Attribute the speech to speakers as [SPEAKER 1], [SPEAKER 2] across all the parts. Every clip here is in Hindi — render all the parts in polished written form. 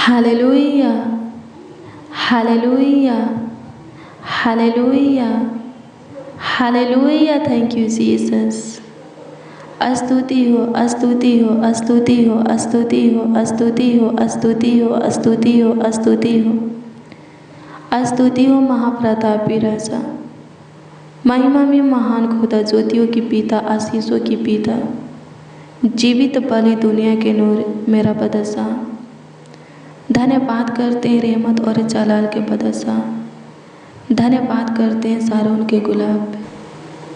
[SPEAKER 1] Hallelujah, hallelujah, hallelujah, hallelujah. Thank you Jesus. स्तुति हो, स्तुति हो, स्तुति हो, स्तुति हो, स्तुति हो, स्तुति हो, स्तुति हो, स्तुति हो, स्तुति हो महाप्रतापी राजा। महिमा में महान खुदा, ज्योतियों की पिता, आशीषों की पिता, जीवित बलि दुनिया के नूर, मेरा बदसा। धन्यवाद करते हैं रहमत और जलाल के बदसा। धन्यवाद करते हैं सारोन के गुलाब,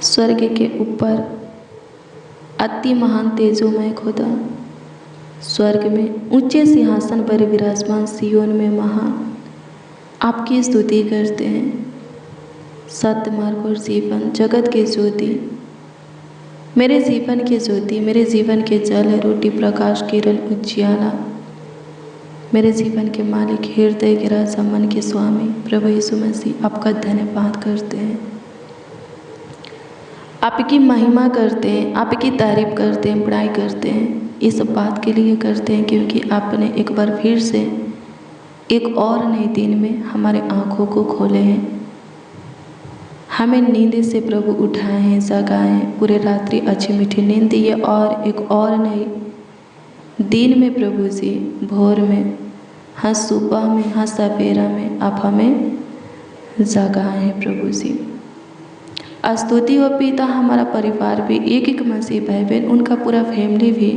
[SPEAKER 1] स्वर्ग के ऊपर अति महान तेजोमय खुदा, स्वर्ग में ऊंचे सिंहासन पर विराजमान सियोन में महान आपकी स्तुति करते हैं। सत्य मार्ग और जीवन, जगत के ज्योति, मेरे जीवन के ज्योति, मेरे जीवन के जल, रोटी, प्रकाश, किरण, उजियाला, मेरे जीवन के मालिक, हृदय के राजा, मन के स्वामी प्रभु यीशु मसीह, आपका धन्यवाद करते हैं। आपकी महिमा करते हैं, आपकी तारीफ करते हैं, बड़ाई करते हैं। इस बात के लिए करते हैं क्योंकि आपने एक बार फिर से एक और नए दिन में हमारे आँखों को खोले हैं, हमें नींद से प्रभु उठाए हैं, जगाए हैं, पूरे रात्रि अच्छी मीठी नींद दी है और एक और नए दिन में प्रभु जी, भोर में, हाँ सुबह में, हाँ सवेरा में आप हमें जगाए हैं प्रभु जी। स्तुति हो पिता, हमारा परिवार भी एक एक मसीह भाई बहन, उनका पूरा फैमिली भी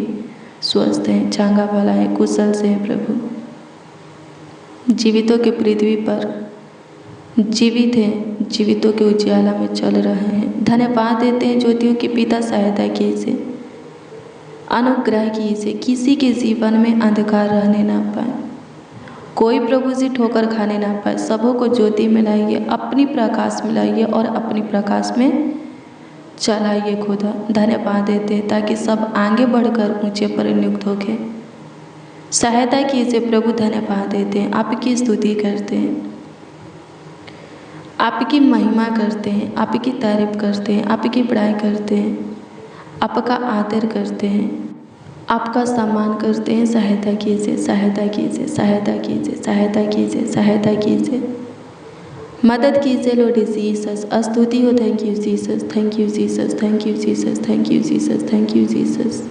[SPEAKER 1] स्वस्थ है, चांगा वाला है, कुशल से है प्रभु। जीवितों के पृथ्वी पर जीवित हैं, जीवितों के उजियाला में चल रहे हैं। धन्यवाद देते हैं ज्योतियों के पिता, सहायता कीजिए, अनुग्रह कीजिए, किसी के जीवन में अंधकार रहने ना पाए, कोई प्रभु जी ठोकर खाने ना पाए। सबों को ज्योति में लाइए, अपनी प्रकाश में लाइए और अपनी प्रकाश में चलाइए खुदा। धन्यवाद देते हैं ताकि सब आगे बढ़कर ऊंचे पर नियुक्त होके सहायता कीजिए प्रभु। धन्यवाद देते हैं, आपकी स्तुति करते हैं, आपकी महिमा करते हैं, आपकी तारीफ करते हैं, आपकी बड़ाई करते हैं, आपका आदर करते हैं, आपका सम्मान करते हैं। सहायता कीजिए, सहायता कीजिए, सहायता कीजिए, सहायता कीजिए, सहायता कीजिए, मदद कीजिए लॉर्ड जीसस। स्तुति हो, thank you Jesus, thank you Jesus, thank you Jesus, thank you Jesus, thank you Jesus.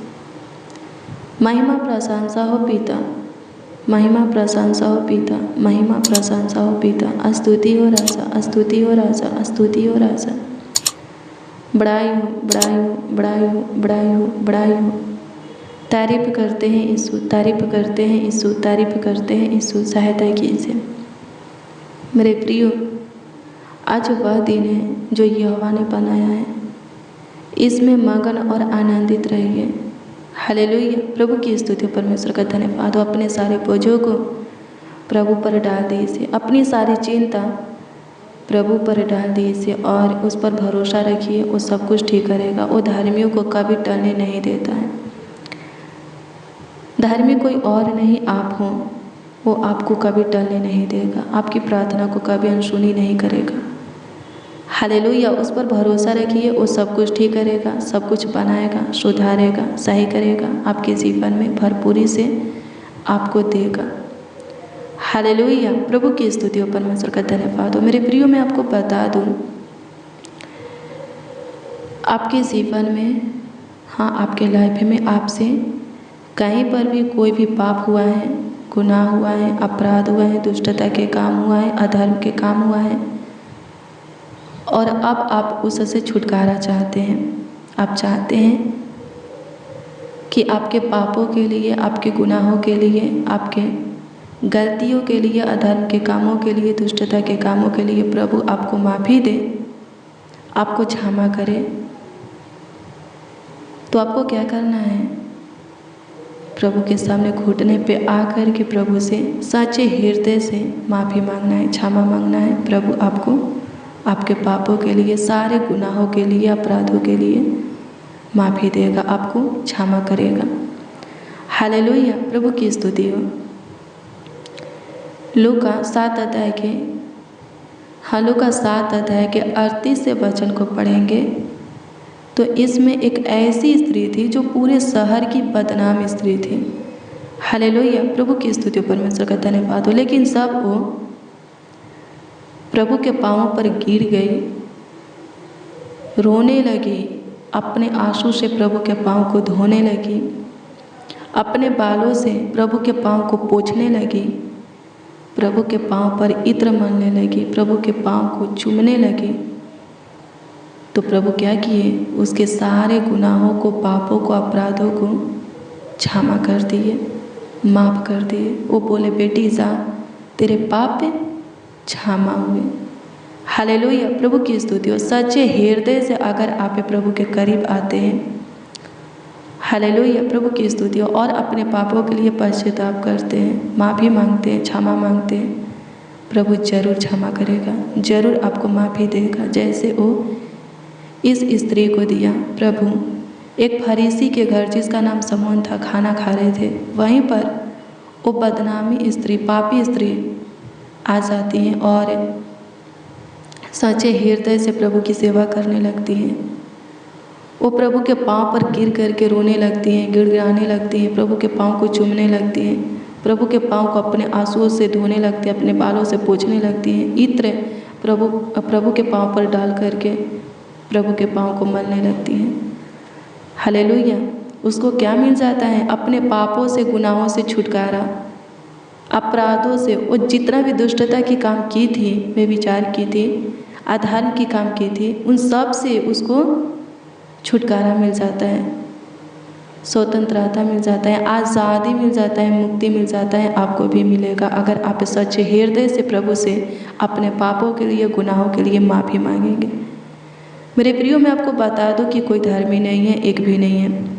[SPEAKER 1] महिमा प्रशंसा हो पिता, महिमा प्रशंसा हो पिता, महिमा प्रशंसा हो पिता। स्तुति हो राजा, स्तुति हो राजा, स्तुति हो राजा। बड़ाई हो, बड़ाई हो, बड़ाई हो, बड़ाई हो, बड़ाई हो। तारीफ करते हैं यीशु, तारीफ करते हैं यीशु, तारीफ करते हैं यीशु। सहायता कीजिए मेरे प्रियो, आज वह दिन है जो यहोवा ने बनाया है, इसमें मगन और आनंदित रहिए। हालेलुया। प्रभु की स्तुति, परमेश्वर का धन्यवाद हो। अपने सारे बोझों को प्रभु पर डाल दीजिए, अपनी सारी चिंता प्रभु पर डाल दीजिए और उस पर भरोसा रखिए, वो सब कुछ ठीक करेगा। वो धार्मियों को कभी टलने नहीं देता है। धार्मिक कोई और नहीं, आप हो, वो आपको कभी टलने नहीं देगा, आपकी प्रार्थना को कभी अनसुनी नहीं करेगा। हालेलुया। उस पर भरोसा रखिए, वो सब कुछ ठीक करेगा, सब कुछ बनाएगा, सुधारेगा, सही करेगा, आपके जीवन में भरपूरी से आपको देगा। हालेलुया। प्रभु की स्तुति हो, परमेश्वर का धन्यवाद हो। मेरे प्रियो, मैं आपको बता दूं, आपके जीवन में, हाँ आपके लाइफ में आपसे कहीं पर भी कोई भी पाप हुआ है, गुनाह हुआ है, अपराध हुआ है, दुष्टता के काम हुआ है, अधर्म के काम हुआ है और अब आप उससे छुटकारा चाहते हैं। आप चाहते हैं कि आपके पापों के लिए, आपके गुनाहों के लिए, आपके गलतियों के लिए, अधर्म के कामों के लिए, दुष्टता के कामों के लिए प्रभु आपको माफ़ी दे, आपको क्षमा करे। तो आपको क्या करना है? प्रभु के सामने घुटने पे आकर के प्रभु से सच्चे हृदय से माफ़ी मांगना है, क्षमा मांगना है। प्रभु आपको आपके पापों के लिए, सारे गुनाहों के लिए, अपराधों के लिए माफ़ी देगा, आपको क्षमा करेगा। हालेलुया। प्रभु की स्तुति हो। लूका 7 अध्याय के 38 से वचन को पढ़ेंगे तो इसमें एक ऐसी स्त्री थी जो पूरे शहर की बदनाम स्त्री थी। हालेलुया, प्रभु की स्तुति परमेश्वर का धन्यवाद हो। लेकिन सब वो प्रभु के पाँवों पर गिर गई, रोने लगी, अपने आंसू से प्रभु के पाँव को धोने लगी, अपने बालों से प्रभु के पाँव को पोंछने लगी, प्रभु के पाँव पर इत्र मलने लगी, प्रभु के पाँव को चूमने लगी। तो प्रभु क्या किए? उसके सारे गुनाहों को, पापों को, अपराधों को क्षमा कर दिए, माफ़ कर दिए। वो बोले, बेटी जा, तेरे पाप क्षमा हुए। हालेलुया, प्रभु की स्तुति हो। सच्चे हृदय से अगर आप प्रभु के करीब आते हैं, हालेलुया, प्रभु की स्तुति हो, और अपने पापों के लिए पश्चाताप करते हैं, माफ़ी मांगते हैं, क्षमा मांगते हैं, प्रभु जरूर क्षमा करेगा, जरूर आपको माफ़ी देगा। जैसे वो इस स्त्री को दिया। प्रभु एक फरीसी के घर जिसका नाम समौन था, खाना खा रहे थे, वहीं पर वो बदनामी स्त्री, पापी स्त्री आ जाती हैं और सच्चे हृदय से प्रभु की सेवा करने लगती हैं। वो प्रभु के पाँव पर गिर करके रोने लगती हैं, गिड़गिड़ाने लगती हैं, प्रभु के पाँव को चूमने लगती हैं, प्रभु के पाँव को अपने आंसुओं से धोने लगती हैं, अपने बालों से पोंछने लगती हैं, इत्र प्रभु के पाँव पर डाल करके प्रभु के पाँव को मलने लगती हैं। हालेलुया, उसको क्या मिल जाता है? अपने पापों से, गुनाहों से छुटकारा, अपराधों से, वो जितना भी दुष्टता की काम की थी, व्यभिचार की थी, अधर्म की काम की थी, उन सब से उसको छुटकारा मिल जाता है, स्वतंत्रता मिल जाता है, आज़ादी मिल जाता है, मुक्ति मिल जाता है। आपको भी मिलेगा अगर आप सच्चे हृदय से प्रभु से अपने पापों के लिए, गुनाहों के लिए माफ़ी मांगेंगे। मेरे प्रियो, मैं आपको बता दूं कि कोई धर्मी नहीं है, एक भी नहीं है।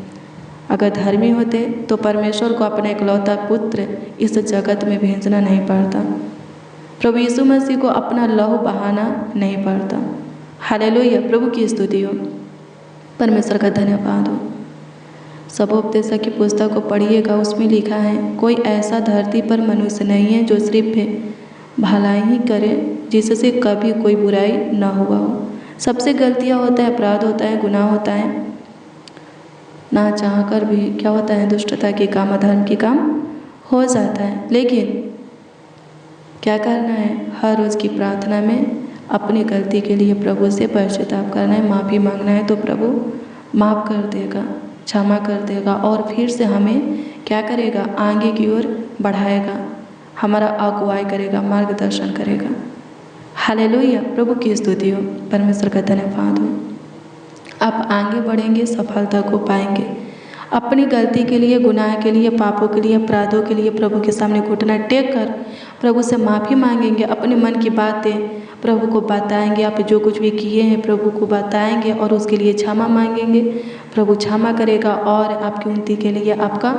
[SPEAKER 1] अगर धर्मी होते तो परमेश्वर को अपना इकलौता पुत्र इस जगत में भेजना नहीं पड़ता, प्रभु यीशु मसीह को अपना लहू बहाना नहीं पड़ता। हालेलुया, प्रभु की स्तुति हो, परमेश्वर का धन्यवाद हो। सबोपदेशक की पुस्तक को पढ़िएगा, उसमें लिखा है, कोई ऐसा धरती पर मनुष्य नहीं है जो सिर्फ भलाई ही करे, जिससे कभी कोई बुराई न हुआ हो। सबसे गलतियाँ होता है, अपराध होता है, गुनाह होता है, ना चाह कर भी क्या होता है, दुष्टता के काम, अधर्म के काम हो जाता है। लेकिन क्या करना है? हर रोज़ की प्रार्थना में अपनी गलती के लिए प्रभु से पश्चाताप करना है, माफ़ी मांगना है, तो प्रभु माफ़ कर देगा, क्षमा कर देगा और फिर से हमें क्या करेगा? आगे की ओर बढ़ाएगा, हमारा अगुवाई करेगा, मार्गदर्शन करेगा। हालेलुया, प्रभु की स्तुति हो, परमेश्वर का धन्यवाद हो। आप आगे बढ़ेंगे, सफलता को पाएंगे। अपनी गलती के लिए, गुनाह के लिए, पापों के लिए, अपराधों के लिए प्रभु के सामने घुटना टेक कर प्रभु से माफ़ी मांगेंगे, अपने मन की बातें प्रभु को बताएंगे, आप जो कुछ भी किए हैं प्रभु को बताएंगे और उसके लिए क्षमा मांगेंगे। प्रभु क्षमा करेगा और आपकी उन्नति के लिए आपका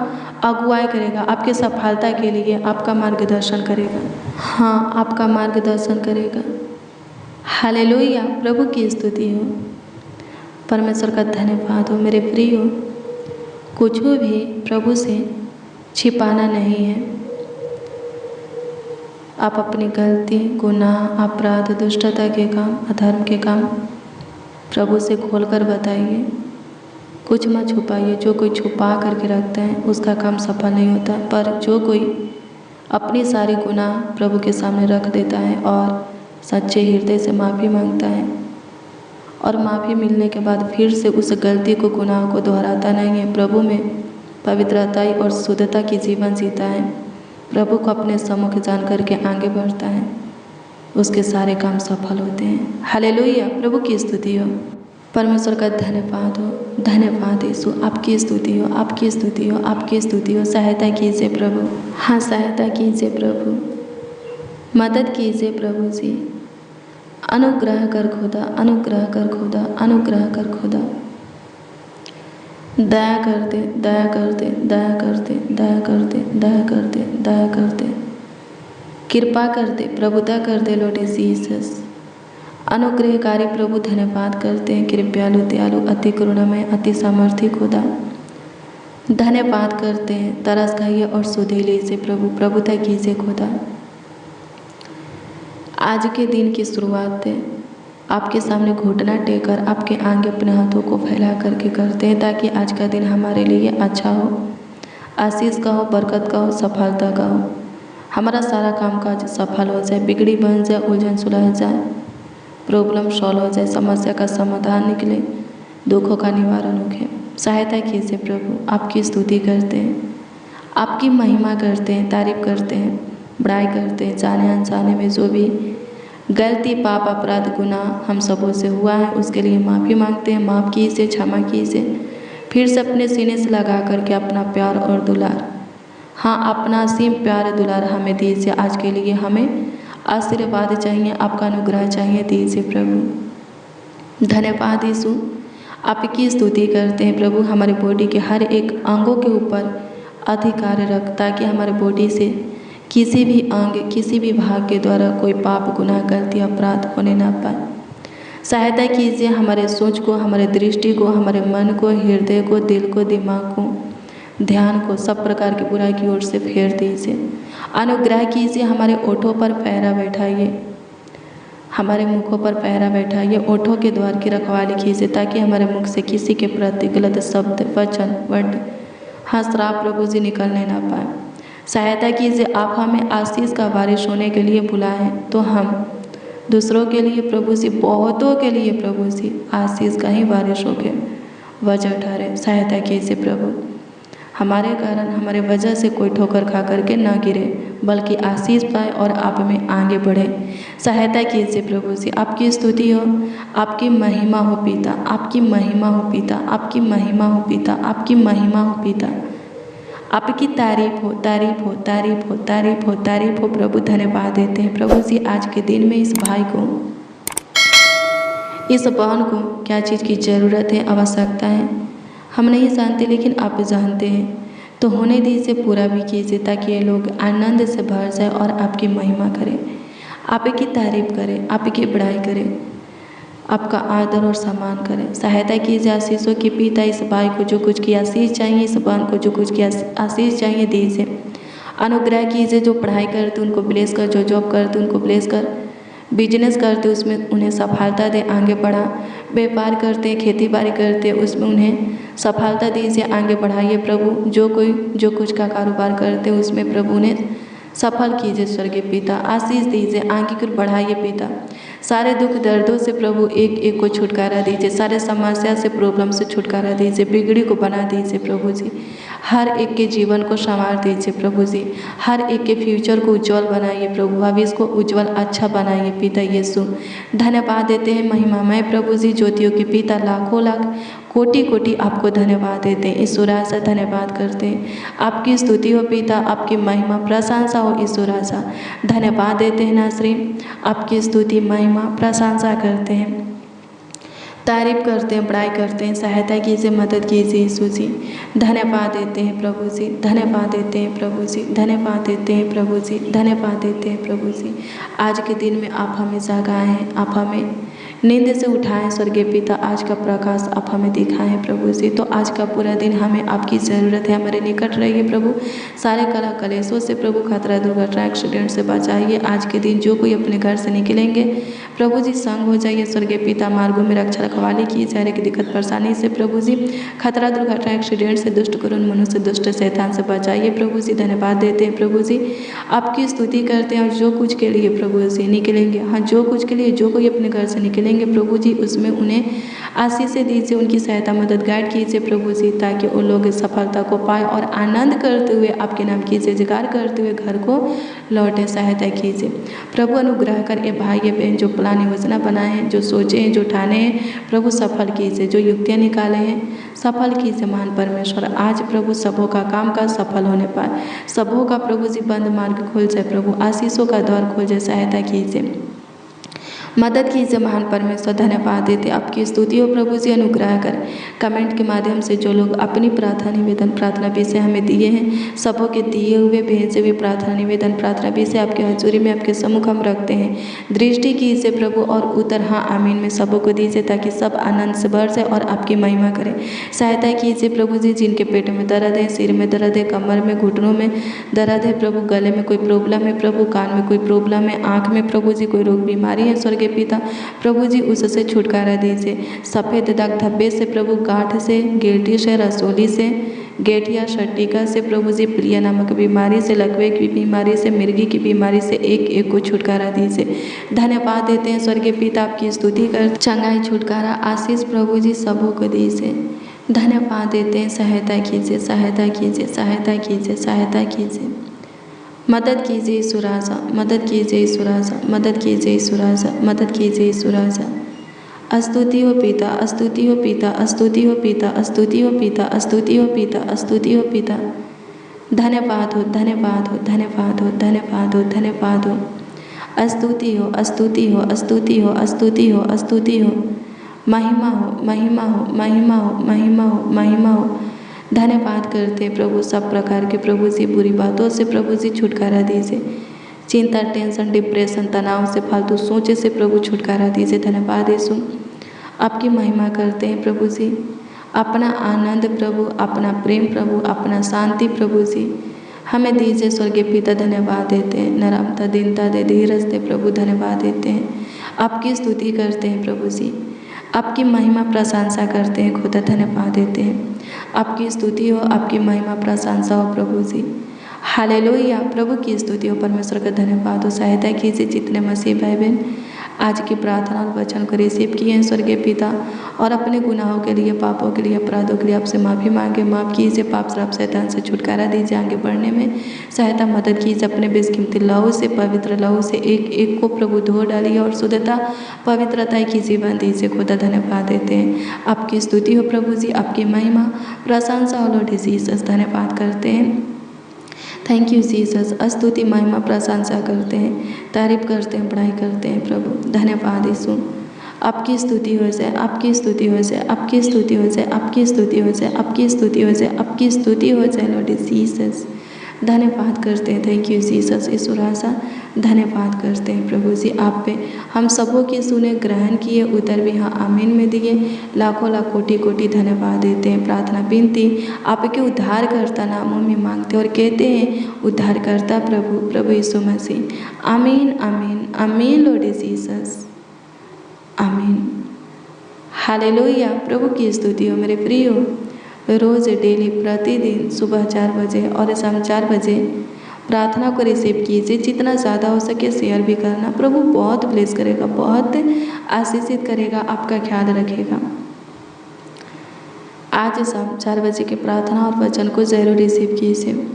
[SPEAKER 1] अगुवाई करेगा, आपके सफलता के लिए आपका मार्गदर्शन करेगा। हाँ, आपका मार्गदर्शन करेगा। हालेलुया, प्रभु की स्तुति हो, परमेश्वर का धन्यवाद हो। मेरे प्रियो, कुछ भी प्रभु से छिपाना नहीं है। आप अपनी गलती, गुनाह, अपराध, दुष्टता के काम, अधर्म के काम प्रभु से खोलकर बताइए, कुछ मत छुपाइए। जो कोई छुपा करके रखता है उसका काम सफल नहीं होता, पर जो कोई अपनी सारी गुनाह प्रभु के सामने रख देता है और सच्चे हृदय से माफ़ी मांगता है और माफ़ी मिलने के बाद फिर से उस गलती को, गुनाह को दोहराता नहीं है, प्रभु में पवित्रता और शुद्धता की जीवन जीता है, प्रभु को अपने सम्मुख जान करके आगे बढ़ता है, उसके सारे काम सफल होते हैं। हालेलुया, प्रभु की स्तुति हो, परमेश्वर का धन्यवाद हो। धन्यवाद यीशु, आपकी स्तुति हो, आपकी स्तुति हो, आपकी स्तुति हो। सहायता कीजिए प्रभु, हाँ सहायता कीजिए प्रभु, मदद कीजिए प्रभु जी। अनुग्रह कर खुदा, अनुग्रह कर खुदा, अनुग्रह कर खुदा। दया कर दे, दया कर दे, दया कर दे, दया कर दे, दया कर दे, दया कर दे, कृपा कर दे, प्रभुता कर दे लॉर्ड जीसस। अनुग्रहकारी प्रभु, धन्यवाद करते हैं, कृपयालु, दयालु, अति करुणामय, अति सामर्थी खुदा, धन्यवाद करते हैं। तरस खाइए और सुधे लीजिए प्रभु, प्रभुता कीजिए खुदा। आज के दिन की शुरुआत आपके सामने घुटना टेकर आपके आगे अपने हाथों को फैला करके करते हैं, ताकि आज का दिन हमारे लिए अच्छा हो, आशीष का हो, बरकत का हो, सफलता का हो। हमारा सारा काम काज सफल हो जाए, बिगड़ी बन जाए, उलझन सुलझ जाए, प्रॉब्लम सॉल्व हो जाए, समस्या का समाधान निकले, दुखों का निवारण हो। सहायता कीजिए प्रभु। आपकी स्तुति करते हैं, आपकी महिमा करते हैं, तारीफ करते हैं, बड़ाई करते हैं। जाने अनजाने में जो भी गलती, पाप, अपराध, गुनाह हम सबों से हुआ है उसके लिए माफ़ी मांगते हैं। माफ़ कीजिए, क्षमा कीजिए। फिर से अपने सीने से लगा करके अपना प्यार और दुलार, हाँ, अपना असीम प्यार दुलार हमें दीजिए। आज के लिए हमें आशीर्वाद चाहिए, आपका अनुग्रह चाहिए, दीजिए प्रभु। धन्यवाद यीशु। आपकी स्तुति करते हैं प्रभु। हमारे बॉडी के हर एक अंगों के ऊपर अधिकार रख, ताकि हमारे बॉडी से किसी भी अंग, किसी भी भाग के द्वारा कोई पाप, गुनाह, गलती, अपराध होने ना पाए। सहायता कीजिए हमारे सोच को, हमारे दृष्टि को, हमारे मन को, हृदय को, दिल को, दिमाग को, ध्यान को सब प्रकार की बुराई की ओर से फेर दीजिए। अनुग्रह कीजिए, हमारे ओठों पर पहरा बैठाइए, हमारे मुखों पर पहरा बैठाइए, ओठों के द्वार की रखवाली कीजिए, ताकि हमारे मुख से किसी के प्रति गलत शब्द, वचन, वर्ड, हाँ, श्राप प्रभु जी निकलने ना पाए। सहायता कीजिए। आप हमें आशीष का बारिश होने के लिए बुलाएं, तो हम दूसरों के लिए प्रभु जी, बहुतों के लिए प्रभु जी आशीष का ही बारिश होके वजह ठहरे। सहायता कीजिए प्रभु। हमारे कारण, हमारे वजह से कोई ठोकर खा करके ना गिरे, बल्कि आशीष पाए और आप में आगे बढ़े। सहायता कीजिए प्रभु जी। आपकी स्तुति हो, आपकी महिमा हो पिता, आपकी महिमा हो पिता, आपकी महिमा हो पिता, आपकी महिमा हो पिता। आपकी तारीफ हो, तारीफ हो, तारीफ हो, तारीफ हो, तारीफ हो प्रभु। धन्यवाद देते हैं प्रभु जी आज के दिन में इस भाई को, इस बहन को क्या चीज़ की ज़रूरत है, आवश्यकता है, हम नहीं जानते, लेकिन आप जानते हैं। तो होने दीजिए, पूरा भी कीजिए, ताकि ये लोग आनंद से भर जाए और आपकी महिमा करें, आपकी तारीफ करें, आपकी बड़ाई करें, आपका आदर और सम्मान करें। सहायता कीजिए आशीषों की पिता। इस भाई को जो कुछ की आशीष चाहिए, इस बहन को जो कुछ की आशीष चाहिए, दीजिए। अनुग्रह कीजिए। जो पढ़ाई करते उनको ब्लेस कर, जो जॉब करते उनको ब्लेस कर, बिजनेस करते उसमें उन्हें सफलता दे, आगे बढ़ा। व्यापार करते हैं, खेती बाड़ी करते हैं, उसमें उन्हें सफलता दीजिए, आगे बढ़ाइए प्रभु। जो कोई जो कुछ का कारोबार करते हैं उसमें प्रभु उन्हें सफल कीजिए स्वर्गीय पिता। आशीष दीजिए, आगे को बढ़ाइए पिता। सारे दुख दर्दों से प्रभु एक एक को छुटकारा दीजिए, सारे समस्या से, प्रॉब्लम से छुटकारा दीजिए, बिगड़ी को बना दीजिए प्रभु जी। हर एक के जीवन को संवार दीजिए प्रभु जी। हर एक के फ्यूचर को उज्जवल बनाइए प्रभु, भविष्य को उज्जवल अच्छा बनाइए पिता यीशु। धन्यवाद देते हैं महिमामय प्रभु जी, ज्योतियों के पिता। लाखों लाख कोटि कोटि आपको धन्यवाद देते हैं ईश्वर राजा, धन्यवाद करते हैं। आपकी स्तुति हो पिता, आपकी महिमा प्रशंसा हो ईश्वर राजा। धन्यवाद देते हैं नासरी, आपकी स्तुति, महिमा, प्रशंसा करते हैं, तारीफ करते हैं, बड़ाई करते हैं। सहायता कीजिए, मदद कीजिए यीशु जी। धन्यवाद देते हैं प्रभु जी, धन्यवाद देते हैं प्रभु जी, धन्यवाद देते हैं प्रभु जी, धन्यवाद देते हैं प्रभु जी। आज के दिन में आप हमें जगाए हैं, आप हमें नींद से उठाएं स्वर्गीय पिता। आज का प्रकाश आप हमें दिखाएं प्रभु जी। तो आज का पूरा दिन हमें आपकी ज़रूरत है, हमारे निकट रहिए प्रभु। सारे कला कलेशों से प्रभु, खतरा, दुर्घटना, एक्सीडेंट से बचाइए। आज के दिन जो कोई अपने घर से निकलेंगे प्रभु जी, संग हो जाइए स्वर्गीय पिता। मार्गों में रक्षा रखवाली की जाए, की दिक्कत परेशानी से प्रभु जी, खतरा, दुर्घटना, एक्सीडेंट से, दुष्ट करुण मनुष्य, दुष्ट शैतान से बचाइए प्रभु जी। धन्यवाद देते हैं प्रभु जी, आपकी स्तुति करते हैं। और जो कुछ के लिए प्रभु जी निकलेंगे, हाँ, जो कुछ के लिए जो कोई अपने घर से निकलेंगे प्रभु जी, उसमें उन्हें आशीष दीजिए, उनकी सहायता, मदद, गाइड कीजिए प्रभु जी, ताकि वो लोग सफलता को पाए और आनंद करते हुए, आपके नाम की जयकार करते हुए घर को लौटे। सहायता कीजिए प्रभु, अनुग्रह कर ये भाई ये बहन जो प्लान योजना बनाए हैं, जो सोचे हैं, जो ठाने हैं प्रभु, सफल कीजिए। जो युक्तियाँ निकाले हैं सफल कीजिए महान परमेश्वर। आज प्रभु सबों का काम का सफल होने पाए, सबों का प्रभु जी बंद मार्ग खुल जाए प्रभु, आशीषों का द्वार खुल जाए। सहायता कीजिए, मदद कीजिए महान परमेश्वर। धन्यवाद देते आपकी स्तुति हो प्रभु जी। अनुग्रह कर कमेंट के माध्यम से जो लोग अपनी प्रार्थना निवेदन, प्रार्थना विषय हमें दिए हैं, सबों के दिए हुए भेजे हुए प्रार्थना निवेदन, प्रार्थना विषय आपके हजूरी में, आपके सम्मुख हम रखते हैं। दृष्टि कीजिए प्रभु और उत्तर हाँ आमीन में सबों को दीजिए, ताकि सब आनंद से भर जाए और आपकी महिमा करें। सहायता कीजिए प्रभु जी, जिनके पेट में दर्द है, सिर में दर्द है, कमर में, घुटनों में दर्द है प्रभु, गले में कोई प्रॉब्लम है प्रभु, कान में कोई प्रॉब्लम है, आँख में प्रभु जी कोई रोग बीमारी है स्वर्गीय पिता प्रभु जी, उससे छुटकारा दीजिए। सफ़ेद दाग धब्बे से प्रभु, गांठ से, गिल्टी से, रसोली से, गेठिया शट्टिका से प्रभु जी, प्रिया नामक बीमारी से, लकवे की बीमारी से, मिर्गी की बीमारी से एक एक को छुटकारा दीजिए। धन्यवाद देते हैं स्वर्गीय पिता, आपकी स्तुति कर, चंगाई छुटकारा आशीष प्रभु जी सबों को दीजिए। धन्यवाद देते हैं, सहायता कीजिए, सहायता कीजिए, सहायता कीजिए, सहायता कीजिए। मदद कीजिए यीशु राजा, मदद कीजिए यीशु राजा, मदद कीजिए यीशु राजा, मदद कीजिए यीशु राजा। स्तुति हो पिता, स्तुति हो पिता, स्तुति हो पिता, स्तुति हो पिता, स्तुति हो पिता, स्तुति हो पिता। धन्यवाद हो, धन्यवाद हो, धन्यवाद हो, धन्यवाद हो, धन्यवाद हो। स्तुति हो, स्तुति हो, स्तुति हो, स्तुति हो, स्तुति हो। महिमा हो, महिमा हो, महिमा हो, महिमा हो, महिमा हो। धन्यवाद करते प्रभु, सब प्रकार के प्रभु जी बुरी बातों से प्रभु जी छुटकारा दीजिए। चिंता, टेंशन, डिप्रेशन, तनाव से, फालतू सोचे से प्रभु छुटकारा दीजिए। धन्यवाद यीशु, आपकी महिमा करते हैं प्रभु जी। अपना आनंद प्रभु, अपना प्रेम प्रभु, अपना शांति प्रभु जी हमें दीजिए स्वर्गीय पिता। धन्यवाद देते हैं, नरमता, दीनता दे, धीरज दे प्रभु। धन्यवाद देते हैं, आपकी स्तुति करते हैं प्रभु जी, आपकी महिमा प्रशंसा करते हैं खुदा। धन्यवाद देते हैं, आपकी स्तुति हो, आपकी महिमा प्रशंसा हो प्रभु जी। हालेलुया, प्रभु की स्तुति हो, परमेश्वर का धन्यवाद हो। सहायता कीजिए जितने मसीह भाई बहन आज की प्रार्थना और वचन को रिसीव किए हैं स्वर्गीय पिता, और अपने गुनाहों के लिए, पापों के लिए, अपराधों के लिए आपसे माफ़ी मांगे। माफ़ कीजिए, पाप श्राप शैतान से छुटकारा दीजिए, आगे बढ़ने में सहायता मदद कीजिए। अपने बेशकीमती लहू से, पवित्र लहू से एक एक को प्रभु धो डालिए और शुद्धता पवित्रता की जीवन दीजिए खुदा। धन्यवाद देते हैं, आपकी स्तुति हो प्रभु जी, आपकी महिमा प्रशंसा हो लॉर्ड जीसस। धन्यवाद करते हैं, थैंक यू जीसस। स्तुति, महिमा, प्रशंसा करते हैं, तारीफ करते हैं, बड़ाई करते हैं प्रभु। धन्यवाद यीशु, आपकी स्तुति हो जाए, आपकी स्तुति हो जाए, आपकी स्तुति हो जाए, आपकी स्तुति हो जाए, आपकी स्तुति हो जाए, आपकी स्तुति हो जाए लॉर्ड जीसस। धन्यवाद करते हैं, थैंक यू जीसस। यीशु राजा धन्यवाद करते हैं प्रभु जी, आप पे हम सबों की सुने, ग्रहण किए, उतर भी हाँ आमीन में दिए। लाखों लाख कोटि कोटि धन्यवाद देते हैं। प्रार्थना विनती आपके उद्धारकर्ता नामों में मांगते और कहते हैं उद्धारकर्ता प्रभु, प्रभु यीशु मसीह। आमीन, आमीन, आमीन लॉर्ड जीसस, आमीन। हालेलुया, प्रभु की स्तुति हो मेरे प्रियो। रोज़ डेली प्रतिदिन सुबह 4 बजे और शाम 4 बजे प्रार्थना को रिसीव कीजिए। जितना ज़्यादा हो सके शेयर भी करना, प्रभु बहुत ब्लेस करेगा, बहुत आशीषित करेगा, आपका ख्याल रखेगा। आज शाम 4 बजे की प्रार्थना और वचन को ज़रूर रिसीव कीजिए।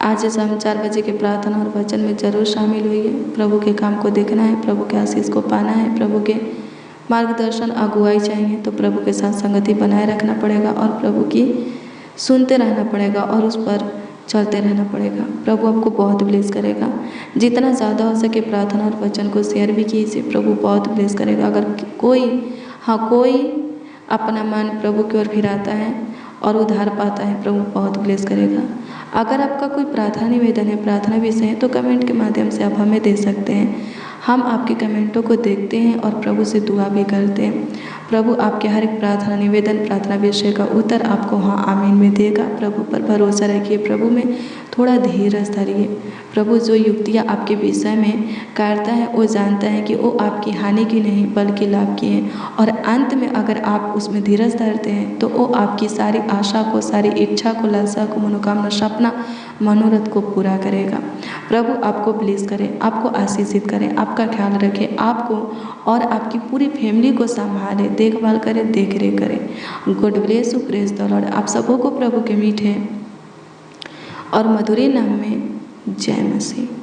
[SPEAKER 1] आज शाम 4 बजे के प्रार्थना और वचन में ज़रूर शामिल होइए। प्रभु के काम को देखना है, प्रभु के आशीष को पाना है, प्रभु के मार्गदर्शन अगुवाई चाहिए तो प्रभु के साथ संगति बनाए रखना पड़ेगा और प्रभु की सुनते रहना पड़ेगा और उस पर चलते रहना पड़ेगा। प्रभु आपको बहुत ब्लेस करेगा। जितना ज़्यादा हो सके प्रार्थना और वचन को शेयर भी कीजिए, प्रभु बहुत ब्लेस करेगा। अगर कोई अपना मन प्रभु की ओर फिराता है और उद्धार पाता है, प्रभु बहुत ब्लेस करेगा। अगर आपका कोई प्रार्थना निवेदन है, प्रार्थना विषय है, तो कमेंट के माध्यम से आप हमें दे सकते हैं। हम आपके कमेंटों को देखते हैं और प्रभु से दुआ भी करते हैं। प्रभु आपके हर एक प्रार्थना निवेदन, प्रार्थना विषय का उत्तर आपको हाँ आमीन में देगा। प्रभु पर भरोसा रखिए, प्रभु में थोड़ा धीरज धरिए। प्रभु जो युक्तियाँ आपके विषय में करता है वो जानता है कि वो आपकी हानि की नहीं बल्कि लाभ की है, और अंत में अगर आप उसमें धीरज धरते हैं तो वो आपकी सारी आशा को, सारी इच्छा को, लालसा को, मनोकामना, सपना, मनोरथ को पूरा करेगा। प्रभु आपको ब्लेस करें, आपको आशीषित करें, आपका ख्याल रखें, आपको और आपकी पूरी फैमिली को संभाले, देखभाल करें, देख रेख करें। God bless you, praise the Lord. आप सबों को प्रभु के मीठे और मधुर नाम में जय मसीह।